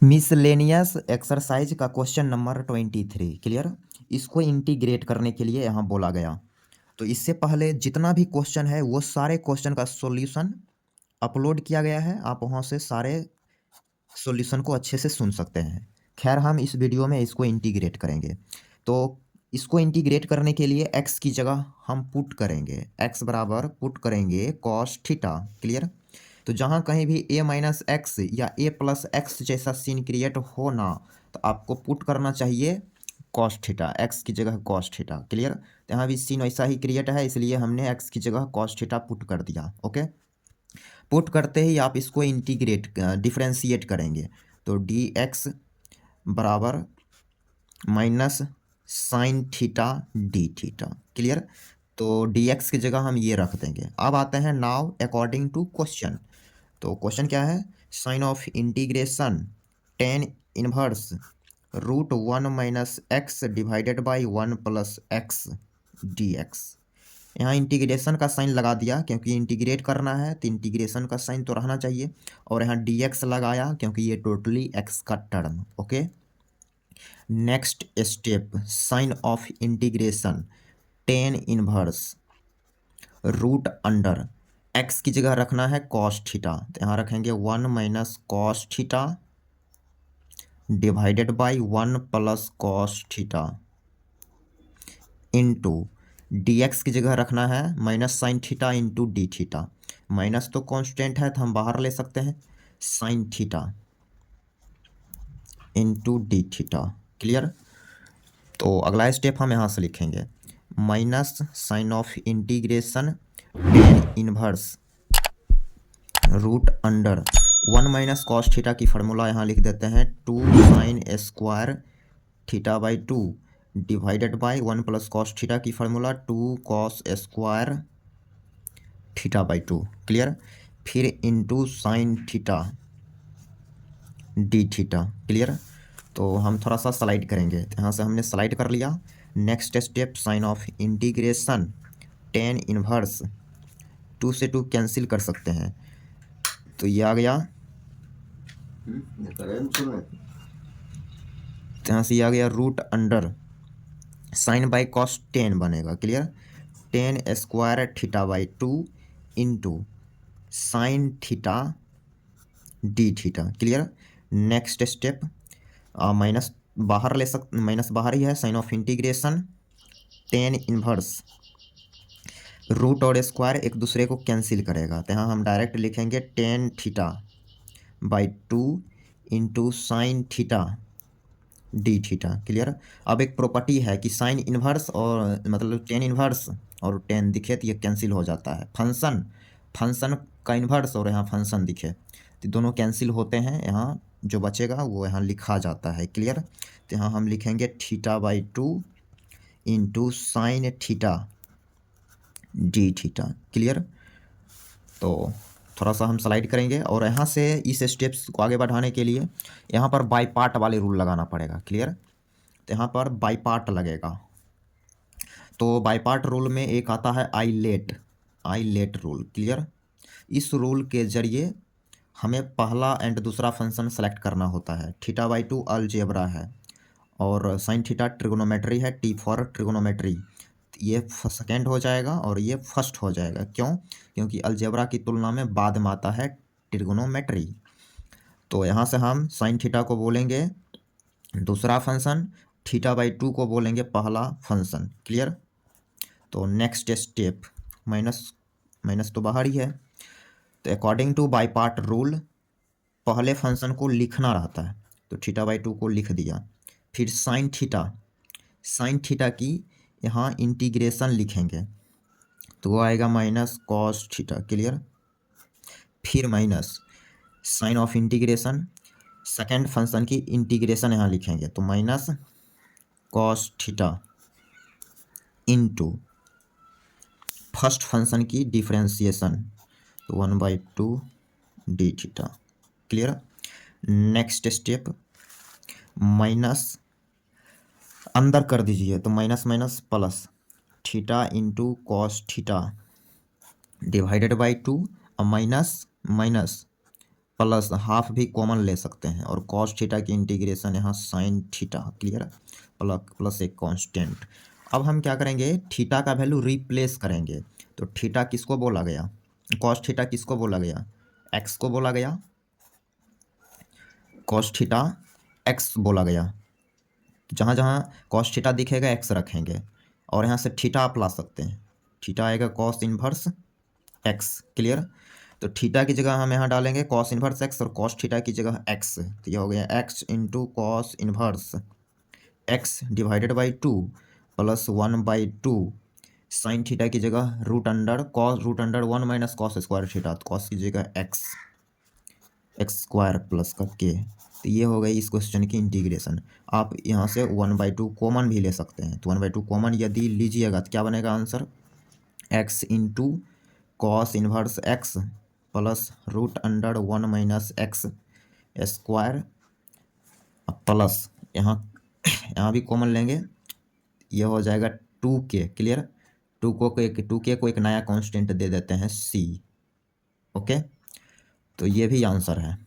Miscellaneous exercise का question number 23 clear. इसको integrate करने के लिए यहाँ बोला गया। तो इससे पहले जितना भी क्वेश्चन है वो सारे क्वेश्चन का सॉल्यूशन अपलोड किया गया है, आप वहाँ से सारे सॉल्यूशन को अच्छे से सुन सकते हैं। खैर हम इस वीडियो में इसको इंटीग्रेट करेंगे। तो इसको इंटीग्रेट करने के लिए x की जगह हम पुट करेंगे, x बराबर पुट करेंगे कॉस थीटा। क्लियर। तो जहाँ कहीं भी a माइनस एक्स या a प्लस एक्स जैसा सीन क्रिएट हो ना, तो आपको पुट करना चाहिए कॉस थीटा, x की जगह कॉस थीटा। क्लियर। तो यहाँ भी सीन वैसा ही क्रिएट है, इसलिए हमने x की जगह कॉस थीटा पुट कर दिया। ओके। पुट करते ही आप इसको इंटीग्रेट डिफ्रेंशिएट करेंगे, तो डी एक्स बराबर minus sine theta D theta. Clear. तो डी एक्स की जगह हम ये रख देंगे। अब आते हैं नाउ अकॉर्डिंग टू क्वेश्चन। तो क्वेश्चन क्या है, sign of integration tan inverse root 1 minus X divided by 1 plus X D X. यहाँ इंटीग्रेशन का साइन लगा दिया क्योंकि इंटीग्रेट करना है, तो इंटीग्रेशन का साइन तो रहना चाहिए। और यहाँ डी एक्स लगाया क्योंकि ये टोटली एक्स का term. Okay. Next step, sign of integration tan inverse root under X की जगह रखना है कॉस थीटा, तो यहाँ रखेंगे 1 minus cos theta divided by 1 plus cos theta into D X की जगह रखना है minus sine theta into D theta. Minus तो कांस्टेंट है तो हम बाहर ले सकते हैं, sine theta into D theta. Clear. तो अगला स्टेप हम यहाँ से लिखेंगे minus sign of integration tan inverse root under 1 minus cos theta की फार्मूला यहाँ लिख देते हैं 2 sine square theta by 2 divided by 1 plus cos theta की formula 2 cos square theta by 2। Clear. फिर into sine theta D theta. Clear. तो हम थोड़ा सा स्लाइड करेंगे, तो यहाँ से हमने स्लाइड कर लिया। Next step, sign of integration tan inverse 2 से 2 कैंसिल कर सकते हैं, तो ये आ गया। तो यहाँ से ये आ गया root under sine by cos 10 बनेगा। Clear. 10 square theta by 2 into sine theta D theta. Clear. Next step, minus बाहर ले सकते, माइनस बाहर ही है, sign of integration tan inverse root और स्क्वायर एक दूसरे को कैंसिल करेगा, तो यहाँ हम डायरेक्ट लिखेंगे tan theta by 2 into sine theta D theta. Clear. अब एक प्रॉपर्टी है कि साइन इन्वर्स और मतलब टेन इन्वर्स और टेन दिखे तो ये कैंसिल हो जाता है। फंक्शन का इन्वर्स और यहाँ फंक्शन दिखे तो दोनों कैंसिल होते हैं, यहाँ जो बचेगा वो यहाँ लिखा जाता है। क्लियर। तो यहाँ हम लिखेंगे theta by 2 into sine theta D theta. Clear. तो थोड़ा सा हम स्लाइड करेंगे और यहाँ से इस स्टेप्स को आगे बढ़ाने के लिए यहाँ पर बाई पार्ट वाले रूल लगाना पड़ेगा। क्लियर। तो यहाँ पर बाई पार्ट लगेगा, तो बाई पार्ट रूल में एक आता है आई लेट रूल। क्लियर। इस रूल के जरिए हमें पहला एंड दूसरा फंक्शन सेलेक्ट करना होता है। थीटा बाई 2 अलजेब्रा है और साइन थीटा ट्रिगोनोमेट्री है, टी फॉर ट्रिगोनोमेट्री। ये सेकेंड हो जाएगा और ये फर्स्ट हो जाएगा। क्यों? क्योंकि अलजेब्रा की तुलना में बाद में आता है ट्रिगोनोमेट्री। तो यहाँ से हम साइन थीटा को बोलेंगे दूसरा फंक्शन, थीटा बाई 2 को बोलेंगे पहला फंक्शन। क्लियर। तो नेक्स्ट स्टेप, माइनस तो बाहर ही है, तो according two by part rule पहले फंक्शन को लिखना रहता है, तो थीटा बाई 2 को लिख दिया। फिर साइन थीटा की यहाँ इंटीग्रेशन लिखेंगे, तो वो आएगा माइनस कॉस थीटा। क्लियर। फिर minus sign of integration second function की इंटीग्रेशन यहाँ लिखेंगे, तो minus cos theta into first function की डिफरेंशिएशन, तो 1/2 D theta. Clear. Next step, minus अंदर कर दीजिए, तो minus minus plus theta into cos theta divided by 2 और माइनस माइनस प्लस हाफ भी कॉमन ले सकते हैं और कॉस थीटा की इंटीग्रेशन यहाँ साइन थीटा, क्लियर, प्लस एक कांस्टेंट। अब हम क्या करेंगे, थीटा का वैल्यू रिप्लेस करेंगे। तो थीटा किसको बोला गया, कॉस थीटा किसको बोला गया, एक्स को बोला गया, कॉस थीटा एक्स बोला गया। जहाँ जहाँ कॉस थीटा दिखेगा एक्स रखेंगे और यहाँ से थीटा आप ला सकते हैं, थीटा आएगा कॉस इन्वर्स एक्स, क्लियर। तो थीटा की जगह हम यहाँ डालेंगे कॉस इन्वर्स एक्स और कॉस थीटा की जगह एक्स, तो ये हो गया X into cos inverse X divided by 2 plus 1/2 sine theta की जगह root under 1 minus cos square theta, तो कॉस की जगह एक्स स्क्वायर प्लस का के। तो ये हो गई इस क्वेश्चन की इंटीग्रेशन। आप यहाँ से 1/2 कॉमन भी ले सकते हैं, तो 1/2 कॉमन यदि लीजिएगा तो क्या बनेगा answer, X into cos inverse X plus root under 1 minus X square plus यहाँ यहाँ भी कॉमन लेंगे, ये हो जाएगा 2k, क्लियर। 2k को एक नया कांस्टेंट दे देते हैं c, ओके। तो ये भी आंसर है।